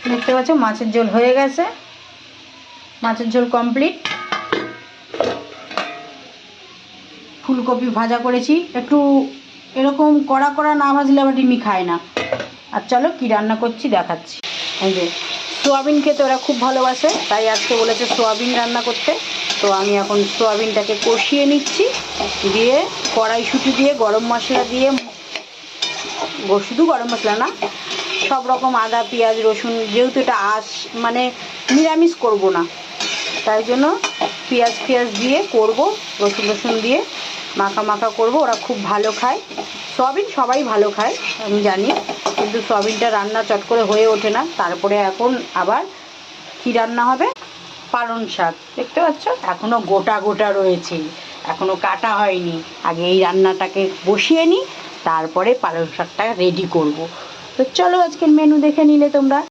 দেখতে পাচ্ছ মাছের ঝোল হয়ে গেছে, মাছের ঝোল কমপ্লিট। ফুলকপি ভাজা করেছি, একটু এরকম কড়া কড়া না ভাজলে আবার রিমি খায় না। আর চলো কি রান্না করছি দেখাচ্ছি। এই যে সোয়াবিন খেতে ওরা খুব ভালোবাসে, তাই আজকে বলেছে সোয়াবিন রান্না করতে। তো আমি এখন সোয়াবিনটাকে কষিয়ে নিচ্ছি, দিয়ে কড়াইশুঁটি দিয়ে গরম মশলা দিয়ে, শুধু গরম মশলা না, সব রকম আদা পেঁয়াজ রসুন, যেহেতু এটা মানে নিরামিষ করব না, তাই জন্য পেঁয়াজ দিয়ে করব, রসুন দিয়ে মাখা মাখা করব। ওরা খুব ভালো খায় সয়াবিন, সবাই ভালো খায় আমি জানি, কিন্তু সয়াবিনটা রান্না চট করে হয়ে ওঠে না। তারপরে এখন আবার কি রান্না হবে, পালং শাক। দেখতে পাচ্ছ এখনও গোটা গোটা রয়েছে, এখনও কাটা হয়নি। আগে এই রান্নাটাকে বসিয়ে নিই, তারপরে পালং শাকটা রেডি করব। তো চলো আজকের মেনু দেখে নিলে তোমরা।